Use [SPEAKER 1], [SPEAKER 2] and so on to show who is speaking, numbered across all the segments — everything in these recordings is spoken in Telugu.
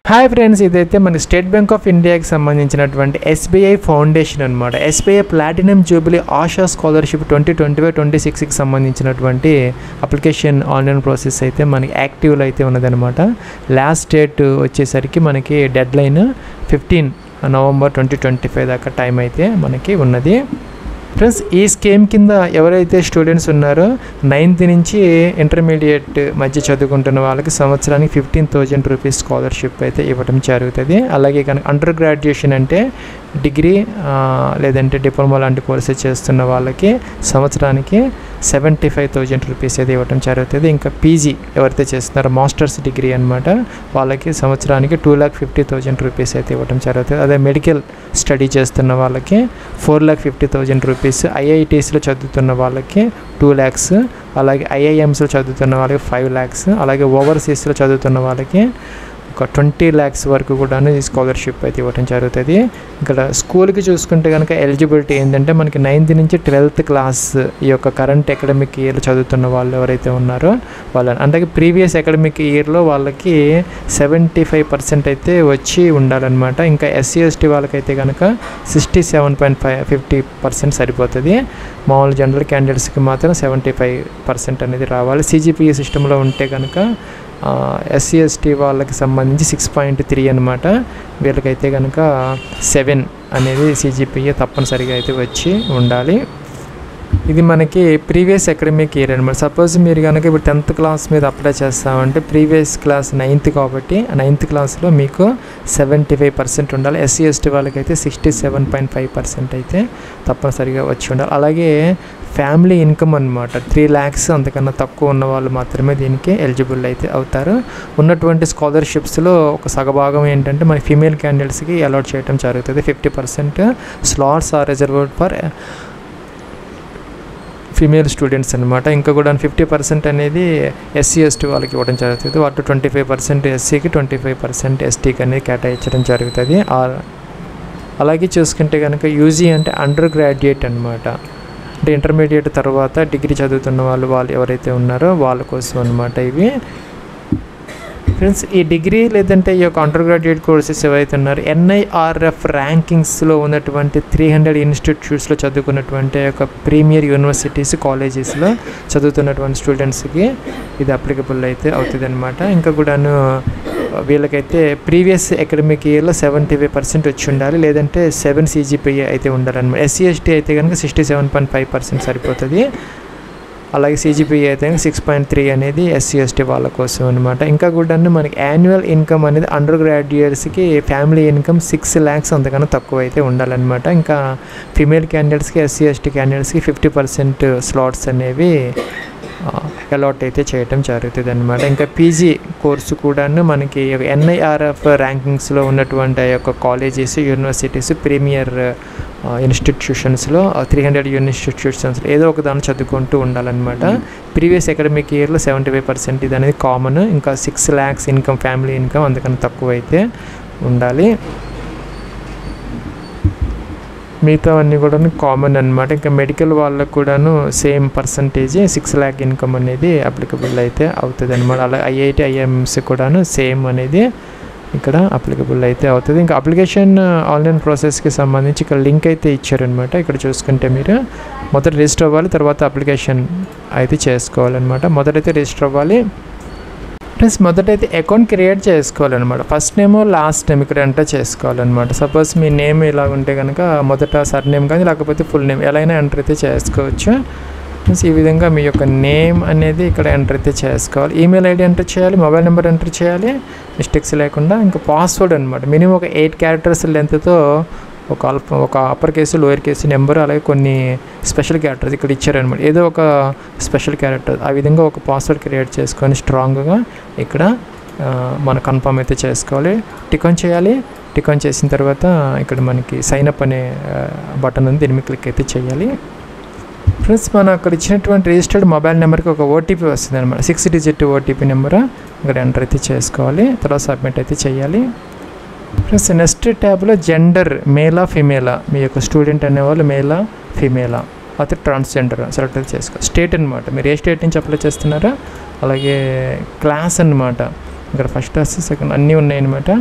[SPEAKER 1] హాయ్ ఫ్రెండ్స్, ఇదైతే మన స్టేట్ బ్యాంక్ ఆఫ్ ఇండియాకి సంబంధించినటువంటి ఎస్బీఐ ఫౌండేషన్ అనమాట. SBI platinum jubilee Asha scholarship 2025-26కి సంబంధించినటువంటి అప్లికేషన్ ఆన్లైన్ ప్రాసెస్ అయితే మనకి యాక్టివ్లో అయితే ఉన్నదనమాట. లాస్ట్ డేట్ వచ్చేసరికి మనకి డెడ్ లైన్ 15 నవంబర్ 2025 దాకా టైం అయితే మనకి ఉన్నది. ఫ్రెండ్స్, ఈ స్కీమ్ కింద ఎవరైతే స్టూడెంట్స్ ఉన్నారో 9th నుంచి ఇంటర్మీడియట్ మధ్య చదువుకుంటున్న వాళ్ళకి సంవత్సరానికి 15,000 రూపీస్ స్కాలర్షిప్ అయితే ఇవ్వడం జరుగుతుంది. అలాగే కనుక అండర్ గ్రాడ్యుయేషన్ అంటే డిగ్రీ లేదంటే డిప్లొమా లాంటి కోర్సెస్ చేస్తున్న వాళ్ళకి సంవత్సరానికి 75,000 రూపీస్ అయితే ఇవ్వడం జరుగుతుంది. ఇంకా పీజీ ఎవరైతే చేస్తున్నారో మాస్టర్స్ డిగ్రీ అనమాట, వాళ్ళకి సంవత్సరానికి 2,50,000 రూపీస్ అయితే ఇవ్వడం జరుగుతుంది. అదే మెడికల్ స్టడీ చేస్తున్న వాళ్ళకి 4,50,000 రూపీస్, ఐఐటీస్లో చదువుతున్న వాళ్ళకి 2 lakhs, అలాగే ఐఐఎమ్స్లో చదువుతున్న వాళ్ళకి 5 lakhs, అలాగే ఓవర్సీస్లో చదువుతున్న వాళ్ళకి ఒక 20 lakhs వరకు కూడా ఈ స్కాలర్షిప్ అయితే ఇవ్వడం జరుగుతుంది. ఇక్కడ స్కూల్కి చూసుకుంటే కనుక ఎలిజిబిలిటీ ఏంటంటే మనకి 9th నుంచి 12th క్లాస్ ఈ యొక్క కరెంట్ అకాడమిక్ ఇయర్లో చదువుతున్న వాళ్ళు ఎవరైతే ఉన్నారో వాళ్ళని, అంటే ప్రీవియస్ అకాడమిక్ ఇయర్లో వాళ్ళకి 75% అయితే వచ్చి ఉండాలన్నమాట. ఇంకా ఎస్సీ ఎస్టీ వాళ్ళకైతే కనుక 67.50% సరిపోతుంది. మామూలు జనరల్ క్యాండిడేట్స్కి మాత్రం 75% అనేది రావాలి. సిజిపిఏ సిస్టంలో ఉంటే కనుక ఎస్సీ ఎస్టీ వాళ్ళకి సంబంధించి 6.3 అనమాట. వీళ్ళకైతే కనుక 7 అనేది సిజిపిఏ తప్పనిసరిగా అయితే వచ్చి ఉండాలి. ఇది మనకి ప్రీవియస్ అకాడమిక్ ఇయర్ అనమాట. సపోజ్ మీరు కనుక ఇప్పుడు 10th క్లాస్ మీద అప్లై చేస్తామంటే ప్రీవియస్ క్లాస్ 9th కాబట్టి 9th క్లాస్లో మీకు 75% ఉండాలి. ఎస్సీ ఎస్టీ వాళ్ళకైతే 67.5% అయితే తప్పనిసరిగా వచ్చి ఉండాలి. అలాగే ఫ్యామిలీ ఇన్కమ్ అనమాట 3 lakhs అంతకన్నా తక్కువ ఉన్న వాళ్ళు మాత్రమే దీనికి ఎలిజిబుల్ అయితే అవుతారు. ఉన్నటువంటి స్కాలర్షిప్స్లో ఒక సగభాగం ఏంటంటే మన ఫీమేల్ క్యాండిడేట్స్కి అలాట్ చేయడం జరుగుతుంది. 50% slots are reserved for female students అనమాట. ఇంకా కూడా 50% అనేది ఎస్సీ ఎస్టీ వాళ్ళకి ఇవ్వడం జరుగుతుంది. వాటి 25% ఎస్సీకి 25% ఎస్టీకి అనేది కేటాయించడం జరుగుతుంది. అలాగే చూసుకుంటే కనుక యూజీ అంటే అండర్ గ్రాడ్యుయేట్ అనమాట, అంటే ఇంటర్మీడియట్ తర్వాత డిగ్రీ చదువుతున్న వాళ్ళు ఎవరైతే ఉన్నారో వాళ్ళ కోసం అనమాట ఇవి. ఫ్రెండ్స్, ఈ డిగ్రీ లేదంటే ఈ యొక్క అండర్ గ్రాడ్యుయేట్ కోర్సెస్ ఎవరైతే ఉన్నారో NIRF ర్యాంకింగ్స్లో ఉన్నటువంటి 300 ఇన్స్టిట్యూట్స్లో చదువుకున్నటువంటి యొక్క ప్రీమియర్ యూనివర్సిటీస్ కాలేజెస్లో చదువుతున్నటువంటి స్టూడెంట్స్కి ఇది అప్లికబుల్ అయితే అవుతుంది అనమాట. ఇంకా కూడాను వీళ్ళకైతే ప్రీవియస్ అకాడమిక్ ఇయర్లో 75% వచ్చి ఉండాలి, లేదంటే 7 CGPA అయితే ఉండాలన్నమాట. ఎస్సీ ఎస్టీ అయితే కనుక 67.5% సరిపోతుంది. అలాగే CGPA అయితే 6.3 అనేది ఎస్సీ ఎస్టీ వాళ్ళ కోసం అనమాట. ఇంకా కూడా మనకి యాన్యువల్ ఇన్కమ్ అనేది అండర్ గ్రాడ్యుయేట్స్కి ఫ్యామిలీ ఇన్కమ్ 6 lakhs అంతకన్నా తక్కువ అయితే ఉండాలన్నమాట. ఇంకా ఫీమేల్ క్యాండిడేట్స్కి ఎస్సీ ఎస్టీ క్యాండిడేట్స్కి 50% స్లాట్స్ అనేవి అలాట్ అయితే చేయటం జరుగుతుంది అనమాట. ఇంకా పీజీ కోర్సు కూడాను మనకి NIRF ర్యాంకింగ్స్లో ఉన్నటువంటి ఆ యొక్క కాలేజెస్ యూనివర్సిటీస్ ప్రీమియర్ ఇన్స్టిట్యూషన్స్లో 300 ఇన్స్టిట్యూషన్స్లో ఏదో ఒక దాన్ని చదువుకుంటూ ఉండాలన్నమాట. ప్రీవియస్ అకాడమిక్ ఇయర్లో 75% ఇది అనేది కామన్. ఇంకా 6 lakhs ఇన్కమ్ ఫ్యామిలీ ఇన్కమ్ అందుకని తక్కువ అయితే ఉండాలి. మిగతా అన్నీ కూడా కామన్ అనమాట. ఇంకా మెడికల్ వాళ్ళకు కూడాను సేమ్ పర్సంటేజ్ 6 lakh ఇన్కమ్ అనేది అప్లికబుల్ అయితే అవుతుంది అనమాట. అలాగే IIT IIMs కూడాను సేమ్ అనేది ఇక్కడ అప్లికబుల్ అయితే అవుతుంది. ఇంకా అప్లికేషన్ ఆన్లైన్ ప్రాసెస్కి సంబంధించి ఇక్కడ లింక్ అయితే ఇచ్చారనమాట. ఇక్కడ చూసుకుంటే మీరు మొదట రిజిస్టర్ అవ్వాలి, తర్వాత అప్లికేషన్ అయితే చేసుకోవాలన్నమాట. మొదటైతే రిజిస్టర్ అవ్వాలి. ప్లస్ మొదటైతే అకౌంట్ క్రియేట్ చేసుకోవాలన్నమాట. ఫస్ట్ నేమ్ లాస్ట్ నేమ్ ఇక్కడ ఎంటర్ చేసుకోవాలన్నమాట. సపోజ్ మీ నేమ్ ఇలా ఉంటే కనుక మొదట సర్ నేమ్ కానీ లేకపోతే ఫుల్ నేమ్ ఎలా అయినా ఎంటర్ అయితే చేసుకోవచ్చు. ప్లస్ ఈ విధంగా మీ యొక్క నేమ్ అనేది ఇక్కడ ఎంటర్ అయితే చేసుకోవాలి. ఈమెయిల్ ఐడి ఎంటర్ చేయాలి, మొబైల్ నెంబర్ ఎంటర్ చేయాలి మిస్టేక్స్ లేకుండా. ఇంకా పాస్వర్డ్ అనమాట మినిమం ఒక 8 characters లెంత్తో ఒక upper case lower case number, అలాగే కొన్ని స్పెషల్ క్యారెక్టర్స్ ఇక్కడ ఇచ్చారనమాట. ఏదో ఒక స్పెషల్ క్యారెక్టర్ ఆ విధంగా ఒక పాస్వర్డ్ క్రియేట్ చేసుకొని స్ట్రాంగ్గా ఇక్కడ మనం కన్ఫర్మ్ అయితే చేసుకోవాలి. టిక్ ఆన్ చేయాలి. టిక్ ఆన్ చేసిన తర్వాత ఇక్కడ మనకి సైన్ అప్ అనే బటన్ ఉంది, దీని మీద క్లిక్ అయితే చేయాలి. ఫ్రెండ్స్, మనం అక్కడ ఇచ్చినటువంటి రిజిస్టర్డ్ మొబైల్ నెంబర్కి ఒక OTP వస్తుంది అనమాట. 6 digit OTP నెంబర్ ఇక్కడ ఎంటర్ అయితే చేసుకోవాలి. తర్వాత సబ్మిట్ అయితే చేయాలి. ఫ్రెండ్స్, నెక్స్ట్ ట్యాబ్లో జెండర్ మేలా ఫీమేలా, మీ యొక్క స్టూడెంట్ అనేవాళ్ళు మేలా ఫీమేలా, అయితే ట్రాన్స్జెండర్ సెలెక్ట్ చేసుకోవాలి. స్టేట్ అనమాట, మీరు ఏ స్టేట్ నుంచి అప్లై చేస్తున్నారో, అలాగే క్లాస్ అనమాట ఇక్కడ ఫస్ట్ క్లాస్ సెకండ్ అన్నీ ఉన్నాయన్నమాట.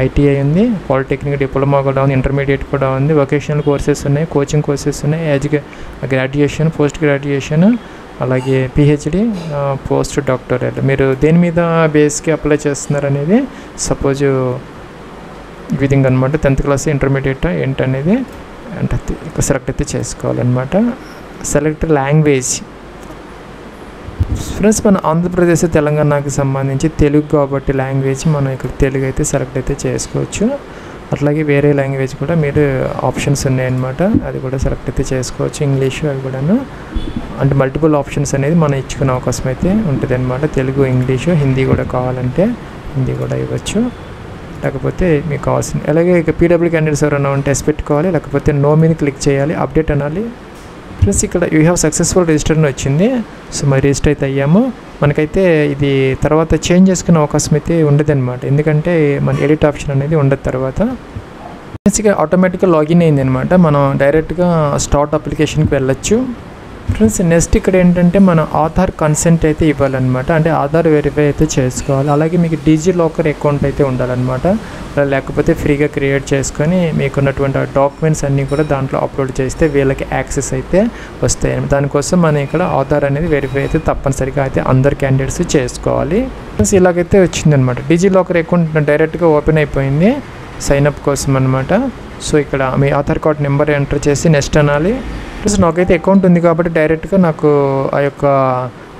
[SPEAKER 1] ఐటీఐ ఉంది, పాలిటెక్నిక్ డిప్లొమా కూడా ఉంది, ఇంటర్మీడియట్ కూడా ఉంది, వొకేషనల్ కోర్సెస్ ఉన్నాయి, కోచింగ్ కోర్సెస్ ఉన్నాయి, గ్రాడ్యుయేషన్, పోస్ట్ గ్రాడ్యుయేషన్, అలాగే పిహెచ్డి, పోస్ట్ డాక్టరేట్. మీరు దేని మీద బేస్కి అప్లై చేస్తున్నారు అనేది సపోజ్ ఈ విధంగా అనమాట. 10th క్లాస్ ఇంటర్మీడియట్ ఏంటనేది అంటే సెలెక్ట్ అయితే చేసుకోవాలన్నమాట. Select language. ఫ్రెండ్స్ మన ఆంధ్రప్రదేశ్ తెలంగాణకి సంబంధించి తెలుగు కాబట్టి లాంగ్వేజ్ మనం ఇక్కడ తెలుగు అయితే సెలెక్ట్ అయితే చేసుకోవచ్చు. అట్లాగే వేరే లాంగ్వేజ్ కూడా మీరు ఆప్షన్స్ ఉన్నాయన్నమాట, అది కూడా సెలెక్ట్ అయితే చేసుకోవచ్చు. ఇంగ్లీషు అవి కూడాను అంటే మల్టిపుల్ ఆప్షన్స్ అనేది మనం ఇచ్చుకునే అవకాశం అయితే ఉంటుంది అనమాట. తెలుగు, ఇంగ్లీషు, హిందీ కూడా కావాలంటే హిందీ కూడా ఇవ్వచ్చు. లేకపోతే మీకు కావాల్సింది అలాగే ఇక పీడబ్ల్యూ క్యాండిడేట్స్ ఎవరైనా ఉంటే ఎస్ పెట్టుకోవాలి, లేకపోతే నో మీద క్లిక్ చేయాలి, అప్డేట్ అనాలి. ఫ్రెండ్స్ ఇక్కడ యూ హ్యావ్ సక్సెస్ఫుల్ రిజిస్టర్ అని వచ్చింది. సో మరి రిజిస్టర్ అయితే అయ్యాము. మనకైతే ఇది తర్వాత చేంజ్ చేసుకునే అవకాశం అయితే ఉండదు అనమాట, ఎందుకంటే మన ఎడిట్ ఆప్షన్ అనేది ఉండదు. తర్వాత ఫ్రెండ్స్ ఇక్కడ ఆటోమేటిక్గా లాగిన్ అయింది అనమాట. మనం డైరెక్ట్గా స్టార్ట్ అప్లికేషన్కి వెళ్ళొచ్చు. ఫ్రెండ్స్ నెక్స్ట్ ఇక్కడ ఏంటంటే మన ఆధార్ కన్సెంట్ అయితే ఇవ్వాలన్నమాట, అంటే ఆధార్ వెరిఫై అయితే చేసుకోవాలి. అలాగే మీకు డిజిలాకర్ అకౌంట్ అయితే ఉండాలన్నమాట, లేకపోతే ఫ్రీగా క్రియేట్ చేసుకొని మీకున్నటువంటి డాక్యుమెంట్స్ అన్నీ కూడా దాంట్లో అప్లోడ్ చేస్తే వీళ్ళకి యాక్సెస్ అయితే వస్తాయి. దానికోసం మనం ఇక్కడ ఆధార్ అనేది వెరిఫై అయితే తప్పనిసరిగా అయితే అందరు క్యాండిడేట్స్ చేసుకోవాలి. ఫ్రెండ్స్ ఇలాగైతే వచ్చిందనమాట. డిజిలాకర్ అకౌంట్ డైరెక్ట్గా ఓపెన్ అయిపోయింది సైన్అప్ కోసం అనమాట. సో ఇక్కడ మీ ఆధార్ కార్డ్ నెంబర్ ఎంటర్ చేసి నెక్స్ట్ అనాలి. ప్లస్ నాకైతే అకౌంట్ ఉంది కాబట్టి డైరెక్ట్గా నాకు ఆ యొక్క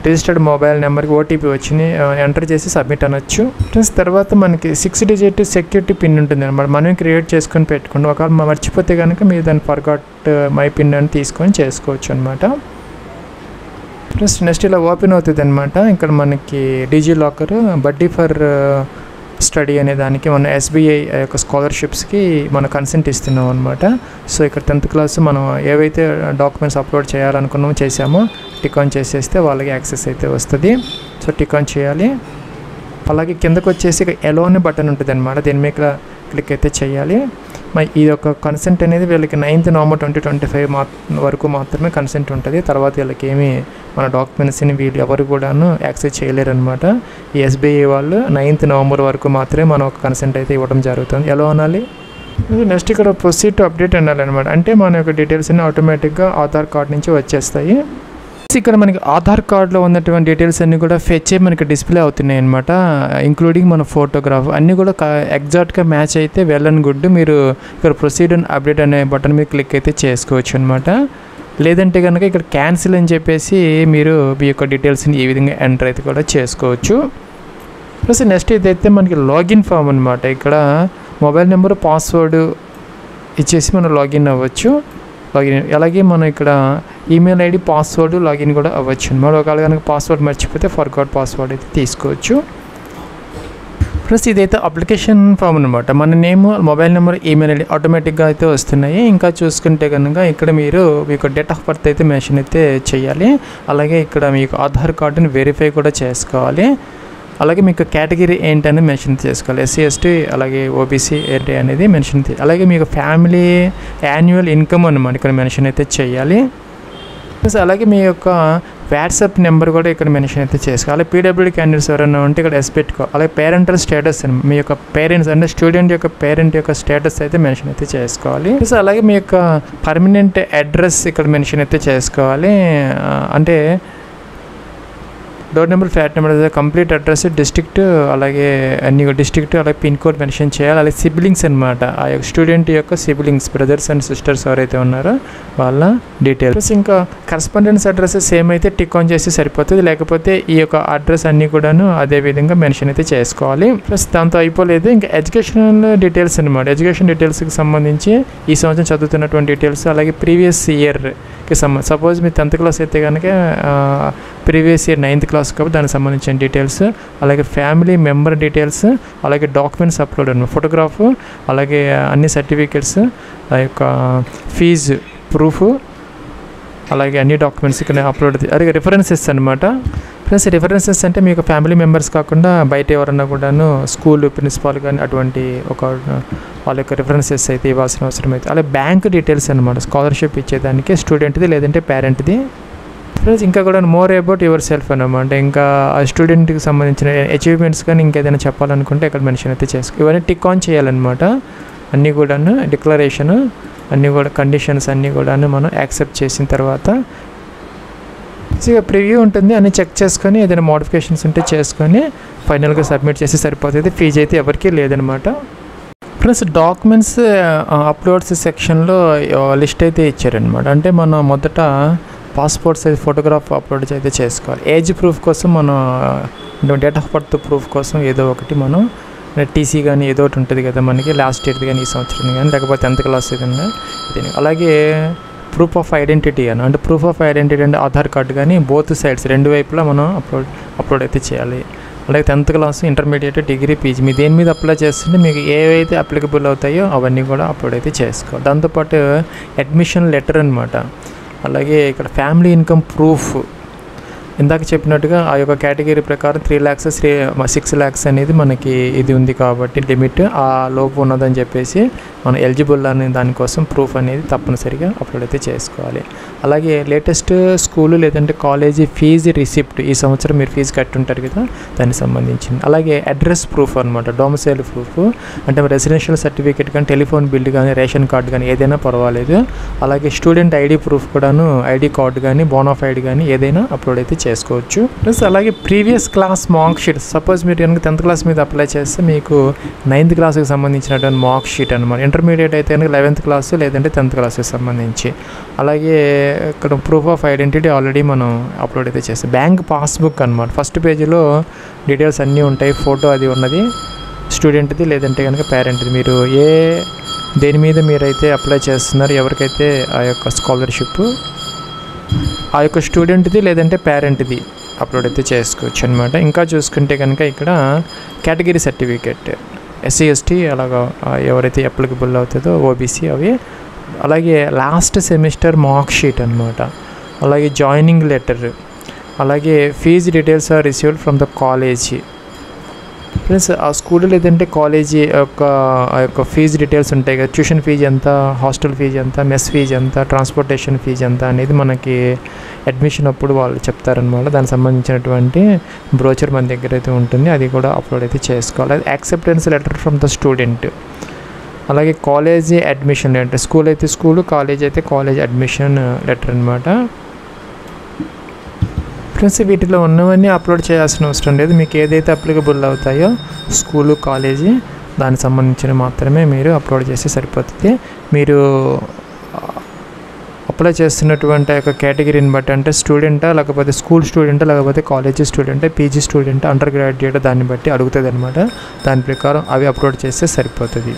[SPEAKER 1] రిజిస్టర్డ్ మొబైల్ నెంబర్కి ఓటీపీ వచ్చింది, ఎంటర్ చేసి సబ్మిట్ అనొచ్చు. ప్లస్ తర్వాత మనకి 6 డిజిట్ సెక్యూరిటీ పిన్ ఉంటుంది అనమాట, మనం క్రియేట్ చేసుకొని పెట్టుకోండి. ఒకవేళ మర్చిపోతే కనుక మీరు దాన్ని ఫర్గాట్ మై పిన్ అని తీసుకొని చేసుకోవచ్చు అనమాట. ప్లస్ నెక్స్ట్ ఇలా ఓపెన్ అవుతుంది అనమాట. ఇక్కడ మనకి డిజిలాకర్ బడ్డీ ఫర్ స్టడీ అనే దానికి మన ఎస్బీఐ యొక్క స్కాలర్షిప్స్కి మనం కన్సెంట్ ఇస్తున్నాం అనమాట. సో ఇక్కడ 10th క్లాస్ మనం ఏవైతే డాక్యుమెంట్స్ అప్లోడ్ చేయాలనుకున్నామో చేసామో టిక్ ఆన్ చేసేస్తే వాళ్ళకి యాక్సెస్ అయితే వస్తుంది. సో టిక్ ఆన్ చేయాలి. అలాగే కిందకు వచ్చేసి ఎలో అనే బటన్ ఉంటుంది అనమాట, దీని మీద క్లిక్ అయితే చేయాలి. మరి ఈ యొక్క కన్సెంట్ అనేది వీళ్ళకి 9th November 2025 వరకు మాత్రమే కన్సెంట్ ఉంటుంది. తర్వాత వీళ్ళకి ఏమీ మన డాక్యుమెంట్స్ని వీళ్ళు ఎవరు కూడాను యాక్సెస్ చేయలేరు అనమాట. ఈ ఎస్బీఐ వాళ్ళు 9th November వరకు మాత్రమే మనం ఒక కన్సెంట్ అయితే ఇవ్వడం జరుగుతుంది. ఎలా అనాలి? నెక్స్ట్ ఇక్కడ ప్రొసీడ్ టు అప్డేట్ అనాలి అనమాట, అంటే మన యొక్క డీటెయిల్స్ అన్ని ఆటోమేటిక్గా ఆధార్ కార్డ్ నుంచి వచ్చేస్తాయి. ఇక్కడ మనకి ఆధార్ కార్డులో ఉన్నటువంటి డీటెయిల్స్ అన్నీ కూడా ఫెచ్ అయ్యి మనకి డిస్ప్లే అవుతున్నాయి అనమాట, ఇంక్లూడింగ్ మన ఫోటోగ్రాఫ్ అన్నీ కూడా ఎగ్జాక్ట్గా మ్యాచ్ అయితే వెల్ అండ్ గుడ్. మీరు ఇక్కడ ప్రొసీడ్ అండ్ అప్డేట్ అనే బటన్ మీద క్లిక్ అయితే చేసుకోవచ్చు అనమాట. లేదంటే కనుక ఇక్కడ క్యాన్సిల్ అని చెప్పేసి మీరు మీ యొక్క డీటెయిల్స్ని ఈ విధంగా ఎంటర్ అయితే కూడా చేసుకోవచ్చు. ప్లస్ నెక్స్ట్ ఇదైతే మనకి లాగిన్ ఫామ్ అనమాట. ఇక్కడ మొబైల్ నెంబర్, పాస్వర్డ్ ఇచ్చేసి మనం లాగిన్ అవ్వచ్చు. అలాగే మనం ఇక్కడ ఈమెయిల్ ఐడి, పాస్వర్డ్ లాగిన్ కూడా అవ్వచ్చు అనమాట. ఒకవేళ కనుక పాస్వర్డ్ మర్చిపోతే ఫర్గాట్ పాస్వర్డ్ అయితే తీసుకోవచ్చు. ప్లస్ ఇదైతే అప్లికేషన్ ఫామ్ అనమాట. మన name, mobile number, email ID ఆటోమేటిక్గా అయితే వస్తున్నాయి. ఇంకా చూసుకుంటే కనుక ఇక్కడ మీరు మీకు డేట్ ఆఫ్ బర్త్ అయితే మెన్షన్ అయితే చేయాలి. అలాగే ఇక్కడ మీకు ఆధార్ కార్డుని వెరిఫై కూడా చేసుకోవాలి. అలాగే మీకు కేటగిరీ ఏంటనేది మెన్షన్ చేసుకోవాలి, ఎస్సీ ఎస్టీ అలాగే ఓబీసీ ఏంటి అనేది మెన్షన్. అలాగే మీకు ఫ్యామిలీ యాన్యువల్ ఇన్కమ్ అన్నమాట ఇక్కడ మెన్షన్ అయితే చేయాలి. ప్లస్ అలాగే మీ యొక్క వాట్సాప్ నెంబర్ కూడా ఇక్కడ మెన్షన్ అయితే చేసుకోవాలి. అలాగే పీడబ్ల్యూడీ క్యాండిడేట్స్ ఎవరైనా ఉంటే ఇక్కడ ఎస్ పెట్టుకోవాలి. అలాగే పేరెంటల్ స్టేటస్ మీ యొక్క పేరెంట్స్ అంటే స్టూడెంట్ యొక్క పేరెంట్ యొక్క స్టేటస్ అయితే మెన్షన్ అయితే చేసుకోవాలి. ప్లస్ అలాగే మీ యొక్క పర్మనెంట్ అడ్రస్ ఇక్కడ మెన్షన్ అయితే చేసుకోవాలి, అంటే door number, flat number, complete address, district, అలాగే అన్ని డిస్ట్రిక్ట్, అలాగే పిన్ కోడ్ మెన్షన్ చేయాలి. అలాగే సిబ్లింగ్స్ అనమాట, ఆ యొక్క స్టూడెంట్ యొక్క సిబ్లింగ్స్, బ్రదర్స్ అండ్ సిస్టర్స్ ఎవరైతే ఉన్నారో వాళ్ళ డీటెయిల్స్. ఇంకా కరస్పాండెన్స్ అడ్రస్ సేమ్ అయితే టిక్ ఆన్ చేసి సరిపోతుంది, లేకపోతే ఈ యొక్క అడ్రస్ అన్నీ కూడాను అదే విధంగా మెన్షన్ అయితే చేసుకోవాలి. ప్లస్ దాంతో అయిపోలేదు, ఇంకా ఎడ్యుకేషనల్ డీటెయిల్స్ అనమాట. ఎడ్యుకేషన్ డీటెయిల్స్కి సంబంధించి ఈ సంవత్సరం చదువుతున్నటువంటి డీటెయిల్స్, అలాగే ప్రీవియస్ ఇయర్కి సపోజ్ మీరు 10th క్లాస్ అయితే కనుక ప్రీవియస్ ఇయర్ 9th క్లాస్ కాబట్టి దానికి సంబంధించిన డీటెయిల్స్, అలాగే ఫ్యామిలీ మెంబర్ డీటెయిల్స్, అలాగే డాక్యుమెంట్స్ అప్లోడ్ అన్నమాట, ఫోటోగ్రాఫ్, అలాగే అన్ని సర్టిఫికేట్స్, ఆ యొక్క ఫీజు ప్రూఫ్, అలాగే అన్ని డాక్యుమెంట్స్ ఇక్కడ అప్లోడ్. అలాగే రిఫరెన్సెస్ అనమాట. ప్లస్ రిఫరెన్సెస్ అంటే మీకు ఫ్యామిలీ మెంబర్స్ కాకుండా బయట ఎవరన్నా కూడాను స్కూల్ ప్రిన్సిపాల్ కానీ అటువంటి ఒక వాళ్ళ యొక్క రిఫరెన్సెస్ అయితే ఇవ్వాల్సిన అవసరం అయితే. అలాగే బ్యాంక్ డీటెయిల్స్ అనమాట, స్కాలర్షిప్ ఇచ్చేదానికి స్టూడెంట్ది లేదంటే పేరెంట్ది. ఫ్రెండ్స్ ఇంకా కూడా మోర్ అబౌట్ యువర్ సెల్ఫ్ అన్నమాట. ఇంకా ఆ స్టూడెంట్కి సంబంధించిన అచీవ్మెంట్స్ కానీ ఇంకేదైనా చెప్పాలనుకుంటే ఇక్కడ మెన్షన్ అయితే చేసుకో. ఇవన్నీ టిక్ ఆన్ చేయాలన్నమాట. అన్నీ కూడాను డిక్లరేషన్ అన్నీ కూడా కండిషన్స్ అన్నీ కూడాను మనం యాక్సెప్ట్ చేసిన తర్వాత ఇక ప్రివ్యూ ఉంటుంది, అన్నీ చెక్ చేసుకొని ఏదైనా మోడిఫికేషన్స్ ఉంటే చేసుకొని ఫైనల్గా సబ్మిట్ చేసి సరిపోతుంది. ఫీజు అయితే ఎవరికీ లేదనమాట. ప్లస్ డాక్యుమెంట్స్ అప్లోడ్స్ సెక్షన్లో లిస్ట్ అయితే ఇచ్చారనమాట. అంటే మనం మొదట పాస్పోర్ట్ సైజ్ ఫోటోగ్రాఫ్ అప్లోడ్ అయితే చేసుకోవాలి. ఏజ్ ప్రూఫ్ కోసం మనం డేట్ ఆఫ్ బర్త్ ప్రూఫ్ కోసం ఏదో ఒకటి మనం టీసీ కానీ ఏదో ఒకటి ఉంటుంది కదా మనకి, లాస్ట్ ఇయర్ది కానీ ఈ సంవత్సరం కానీ, లేకపోతే 10th క్లాస్ ఏదైనా ఇది. అలాగే ప్రూఫ్ ఆఫ్ ఐడెంటిటీ అంటే ప్రూఫ్ ఆఫ్ ఐడెంటిటీ అంటే ఆధార్ కార్డు కానీ బోత్ సైడ్స్ రెండు వైపులా మనం అప్లోడ్ అయితే చేయాలి. అలాగే 10th class, intermediate, degree, PG మీ దేని మీద అప్లై చేస్తుంటే మీకు ఏవైతే అప్లికబుల్ అవుతాయో అవన్నీ కూడా అప్లోడ్ అయితే చేసుకోవాలి. దాంతోపాటు అడ్మిషన్ లెటర్ అనమాట. అలాగే ఇక్కడ ఫ్యామిలీ ఇన్కమ్ ప్రూఫ్ ఇందాక చెప్పినట్టుగా ఆ యొక్క కేటగిరీ ప్రకారం 3 lakhs 6 lakhs అనేది మనకి ఇది ఉంది కాబట్టి లిమిట్ ఆ లోపు ఉన్నదని చెప్పేసి మనం ఎలిజిబుల్ అనే దానికోసం ప్రూఫ్ అనేది తప్పనిసరిగా అప్లోడ్ అయితే చేసుకోవాలి. అలాగే లేటెస్ట్ స్కూలు లేదంటే కాలేజీ ఫీజు రిసిప్ట్, ఈ సంవత్సరం మీరు ఫీజు కట్టుంటారు కదా దానికి సంబంధించింది. అలాగే అడ్రస్ ప్రూఫ్ అనమాట, డొమిసైల్ ప్రూఫ్ అంటే రెసిడెన్షియల్ సర్టిఫికేట్ కానీ, టెలిఫోన్ బిల్ కానీ, రేషన్ కార్డు కానీ ఏదైనా పర్వాలేదు. అలాగే స్టూడెంట్ ఐడి ప్రూఫ్ కూడాను, ఐడి కార్డు కానీ, బోనాఫైడ్ కానీ ఏదైనా అప్లోడ్ అయితే చేసుకోవచ్చు. ప్లస్ అలాగే previous class mark sheet, suppose మీరు కనుక 10th క్లాస్ మీద అప్లై చేస్తే మీకు 9th క్లాస్కి సంబంధించినటువంటి మార్క్ షీట్ అనమాట. ఇంటర్మీడియట్ అయితే కనుక 11th క్లాస్ లేదంటే 10th క్లాస్కి సంబంధించి. అలాగే ఇక్కడ ప్రూఫ్ ఆఫ్ ఐడెంటిటీ ఆల్రెడీ మనం అప్లోడ్ అయితే చేస్తాం. బ్యాంక్ పాస్బుక్ అనమాట. ఫస్ట్ పేజీలో డీటెయిల్స్ అన్నీ ఉంటాయి, ఫోటో అది ఉన్నది స్టూడెంట్ది లేదంటే కనుక పేరెంట్ది. మీరు దేని మీద మీరైతే అప్లై చేస్తున్నారు, ఎవరికైతే ఆ యొక్క స్కాలర్షిప్ ఆ యొక్క స్టూడెంట్ది లేదంటే పేరెంట్ది అప్లోడ్ అయితే చేసుకోవచ్చు అనమాట. ఇంకా చూసుకుంటే కనుక ఇక్కడ కేటగిరీ సర్టిఫికేట్ SC ST అలాగా ఎవరైతే అప్లికబుల్ అవుతుందో OBC అవి. అలాగే లాస్ట్ సెమిస్టర్ మార్క్ షీట్ అనమాట. అలాగే జాయినింగ్ లెటర్, అలాగే fees details are received from the college. Friends ఆ స్కూల్ లేదంటే కాలేజీ ఆ యొక్క ఫీజు డీటెయిల్స్ ఉంటాయి కదా, ట్యూషన్ ఫీజు ఎంత, హాస్టల్ ఫీజు ఎంత, మెస్ ఫీజు ఎంత, ట్రాన్స్పోర్టేషన్ ఫీజు ఎంత అనేది మనకి అడ్మిషన్ అప్పుడు వాళ్ళు చెప్తారనమాట. దానికి సంబంధించినటువంటి బ్రోచర్ మన దగ్గర అయితే ఉంటుంది, అది కూడా అప్లోడ్ అయితే చేసుకోవాలి. అది acceptance letter from the student. అలాగే కాలేజీ అడ్మిషన్ లెటర్, స్కూల్ అయితే స్కూలు, కాలేజ్ అయితే కాలేజ్ అడ్మిషన్ లెటర్ అనమాట. ఫ్రెండ్స్ వీటిలో ఉన్నవన్నీ అప్లోడ్ చేయాల్సిన అవసరం లేదు. మీకు ఏదైతే అప్లికబుల్ అవుతాయో స్కూలు, కాలేజీ దానికి సంబంధించిన మాత్రమే మీరు అప్లోడ్ చేస్తే సరిపోతుంది. మీరు అప్లై చేస్తున్నటువంటి యొక్క కేటగిరీని బట్టి అంటే స్టూడెంటా, లేకపోతే స్కూల్ స్టూడెంటా, లేకపోతే కాలేజీ స్టూడెంటా, పీజీ స్టూడెంటా, అండర్ గ్రాడ్యుయేట్ దాన్ని బట్టి అడుగుతుంది అనమాట. దాని ప్రకారం అవి అప్లోడ్ చేస్తే సరిపోతుంది.